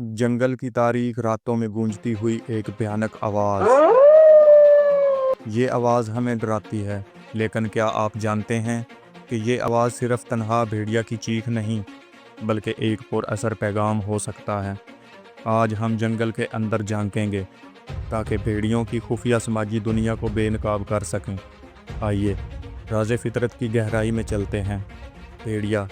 जंगल की तारीख रातों में गूंजती हुई एक भयानक आवाज। ये आवाज हमें डराती है, लेकिन क्या आप जानते हैं कि ये आवाज सिर्फ तन्हा भेड़िया की चीख नहीं, बल्कि एक पुरअसर पैगाम हो सकता है। आज हम जंगल के अंदर झांकेंगे ताकि भेड़ियों की खुफिया समाजी दुनिया को बेनकाब कर सकें। आइए राज़े फितरत की गहराई में चलते हैं। भेड़िया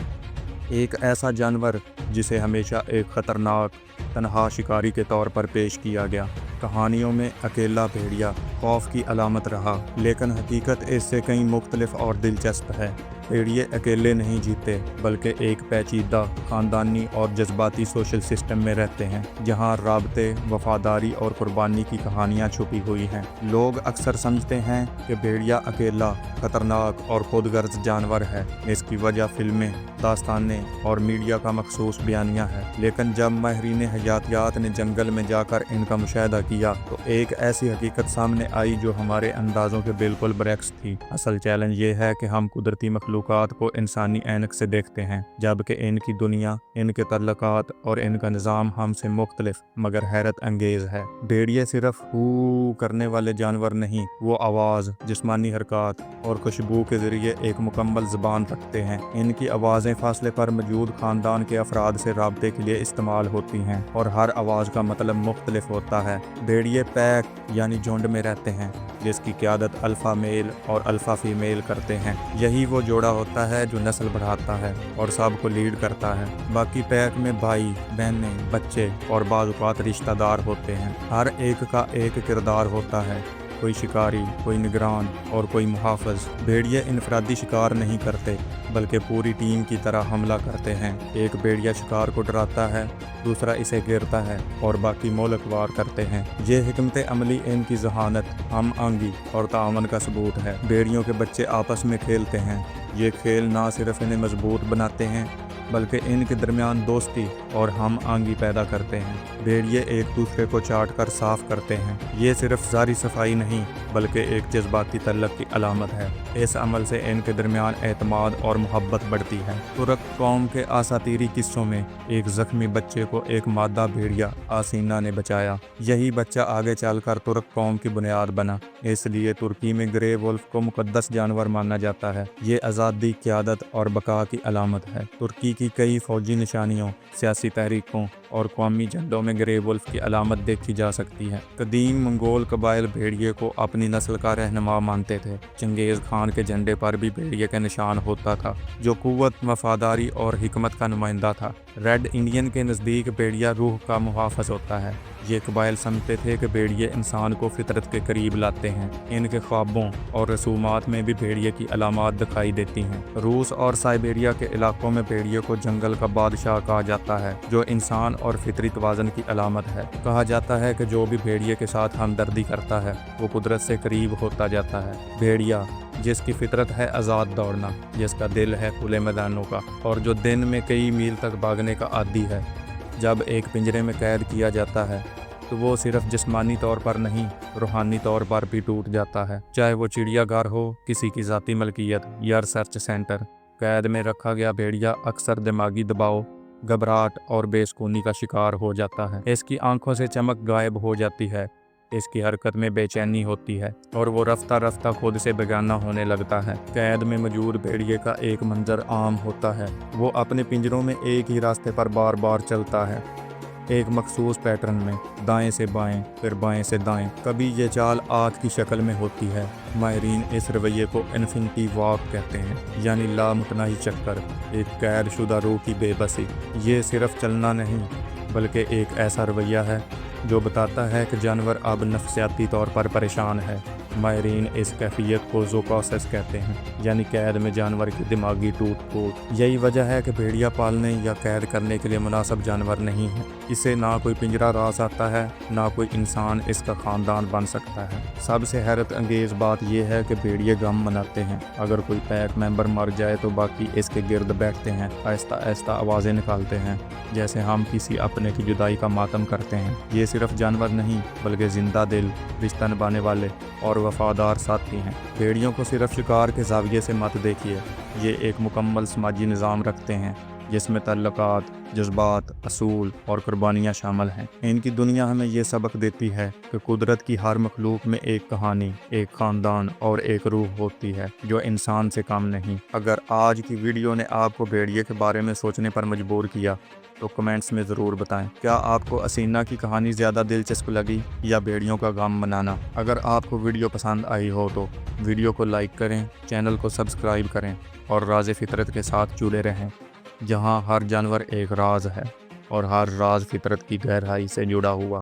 एक ऐसा जानवर जिसे हमेशा एक ख़तरनाक तन्हा शिकारी के तौर पर पेश किया गया। कहानियों में अकेला भेड़िया खौफ की अलामत रहा, लेकिन हकीकत इससे कहीं मुख्तलिफ और दिलचस्प है। भेड़िए अकेले नहीं जीते, बल्कि एक पेचीदा ख़ानदानी और जज्बाती सोशल सिस्टम में रहते हैं, जहां राबते, वफादारी और कुर्बानी की कहानियां छुपी हुई हैं। लोग अक्सर समझते हैं कि भेड़िया अकेला, ख़तरनाक और खुदगर्ज जानवर है। इसकी वजह फिल्में, दास्तानें और मीडिया का मखसूस बयानिया है। लेकिन जब माहिरीन हयातियात ने जंगल में जाकर इनका मुशाहिदा किया तो एक ऐसी हकीकत सामने आई जो हमारे अंदाज़ों के बिल्कुल बरक्स थी। असल चैलेंज ये है कि हम कुदरती मखलूक़ात को इंसानी ऐनक से देखते हैं, जबकि इनकी दुनिया, इनके तल्लुकात और इनका निज़ाम हमसे मुख्तलिफ मगर हैरत अंगेज़ है। भेड़िए सिर्फ हू करने वाले जानवर नहीं, वो आवाज़, जिस्मानी हरकत और खुशबू के ज़रिए एक मुकम्मल ज़बान रखते हैं। इनकी आवाज़ें फासले पर मौजूद ख़ानदान के अफराद से राब्ते के लिए इस्तेमाल होती हैं, और हर आवाज़ का मतलब मुख्तलिफ होता है। भेड़िए पैक यानी झुंड में रहते हैं, जिसकी क़यादत अल्फ़ा मेल और अल्फ़ा फ़ीमेल करते हैं। यही वो जोड़ा होता है जो नस्ल बढ़ाता है और सब को लीड करता है। बाकी पैक में भाई, बहनें, बच्चे और बाज़ औक़ात रिश्तेदार होते हैं। हर एक का एक किरदार होता है, कोई शिकारी, कोई निगरान और कोई मुहाफ़िज़। भेड़िए इनफरादी शिकार नहीं करते, बल्कि पूरी टीम की तरह हमला करते हैं। एक भेड़िया शिकार को डराता है, दूसरा इसे घेरता है और बाकी मोलक वार करते हैं। ये हिकमत अमली इनकी जहानत, हम आंगी और ताअवुन का सबूत है। भेड़ियों के बच्चे आपस में खेलते हैं। ये खेल ना सिर्फ इन्हें मजबूत बनाते हैं, बल्कि इनके दरमियान दोस्ती और हम आंगी पैदा करते हैं। भेड़िए एक दूसरे को चाट कर साफ करते हैं। ये सिर्फ ज़ारी सफाई नहीं, बल्कि एक जज्बाती तल्लक की अलामत है। इस अमल से इनके दरमियान एतमाद और मोहब्बत बढ़ती है। तुर्क कौम के आसातीरी किस्सों में एक ज़ख्मी बच्चे को एक मादा भेड़िया आसीना ने बचाया। यही बच्चा आगे चलकर तुर्क कौम की बुनियाद बना। इसलिए तुर्की में ग्रे वुल्फ को मुकद्दस जानवर माना जाता है। ये आज़ादी, क़यादत और बका की अलामत है। तुर्की की कई फौजी निशानियों, सियासी तहरीकों और कौमी झंडों में ग्रे वुल्फ की अलामत देखी जा सकती है। कदीम मंगोल कबाइल भेड़िए को अपनी नस्ल का रहनुमा मानते थे। चंगेज़ खान के झंडे पर भी भेड़िए का निशान होता था, जो कुव्वत, वफादारी और हिकमत का नुमाइंदा था। रेड इंडियन के नज़दीक भेड़िया रूह का मुहाफ़िज़ होता है। ये कबाइल समझते थे कि भेड़िए इंसान को फितरत के करीब लाते हैं। इनके ख्वाबों और रसूमात में भी भेड़िए की अलामात दिखाई देती हैं। रूस और साइबेरिया के इलाकों में भेड़िए को जंगल का बादशाह कहा जाता है, जो इंसान और फितरी तवाज़ुन की अलामत है। कहा जाता है कि जो भी भेड़िए के साथ हमदर्दी करता है, वो कुदरत से करीब होता जाता है। भेड़िया जिसकी फितरत है आज़ाद दौड़ना, जिसका दिल है खुले मैदानों का, और जो दिन में कई मील तक भागने का आदी है, जब एक पिंजरे में कैद किया जाता है तो वो सिर्फ जिस्मानी तौर पर नहीं, रूहानी तौर पर भी टूट जाता है। चाहे वो चिड़ियाघर हो, किसी की ज़ाती मलकियत या रिसर्च सेंटर, कैद में रखा गया भेड़िया अक्सर दिमागी दबाव, घबराहट और बेसुकूनी का शिकार हो जाता है। इसकी आंखों से चमक गायब हो जाती है, इसकी हरकत में बेचैनी होती है और वो रफ्ता रफ्ता खुद से बेगाना होने लगता है। कैद में मौजूद भेड़िए का एक मंजर आम होता है। वो अपने पिंजरों में एक ही रास्ते पर बार बार चलता है, एक मखसूस पैटर्न में, दाएं से बाएं फिर बाएं से दाएं। कभी ये चाल आग की शक्ल में होती है। माहिरीन इस रवैये को इन्फिनिटी वॉक कहते हैं, यानी लामुतनाही चक्कर, एक कैद शुदा रूह की बेबसी। ये सिर्फ चलना नहीं, बल्कि एक ऐसा रवैया है जो बताता है कि जानवर अब नफ्सियाती तौर पर परेशान है। माहिरीन इस कैफियत को ज़ूकोसिस कहते हैं, यानी कैद में जानवर की दिमागी टूट फूट। यही वजह है कि भेड़िया पालने या कैद करने के लिए मुनासिब जानवर नहीं है। इसे ना कोई पिंजरा रास आता है, ना कोई इंसान इसका ख़ानदान बन सकता है। सबसे हैरत अंगेज़ बात यह है कि भेड़िए गम मनाते हैं। अगर कोई पैक मेंबर मर जाए तो बाकी इसके गिर्द बैठते हैं, आहिस्ता आहिस्ता आवाज़ें निकालते हैं, जैसे हम किसी अपने की जुदाई का मातम करते हैं। ये सिर्फ जानवर नहीं, बल्कि जिंदा दिल, रिश्ता निभाने वाले और वफादार साथी हैं। भेड़ियों को सिर्फ शिकार के ज़ाविये से मत देखिए, ये एक मुकम्मल समाजी निज़ाम रखते हैं। جس میں تعلقات، جذبات، اصول اور قربانیاں شامل ہیں۔ ان کی دنیا ہمیں یہ سبق دیتی ہے کہ قدرت کی ہر مخلوق میں ایک کہانی، ایک خاندان اور ایک روح ہوتی ہے جو انسان سے کم نہیں۔ اگر آج کی ویڈیو نے آپ کو بھیڑیے کے بارے میں سوچنے پر مجبور کیا تو کمنٹس میں ضرور بتائیں، کیا آپ کو اسینا کی کہانی زیادہ دلچسپ لگی یا بھیڑیوں کا غم منانا؟ اگر آپ کو ویڈیو پسند آئی ہو تو ویڈیو کو لائک کریں، چینل کو سبسکرائب کریں اور راز فطرت کے ساتھ جڑے رہیں، جہاں ہر جانور ایک راز ہے اور ہر راز فطرت کی گہرائی سے جڑا ہوا۔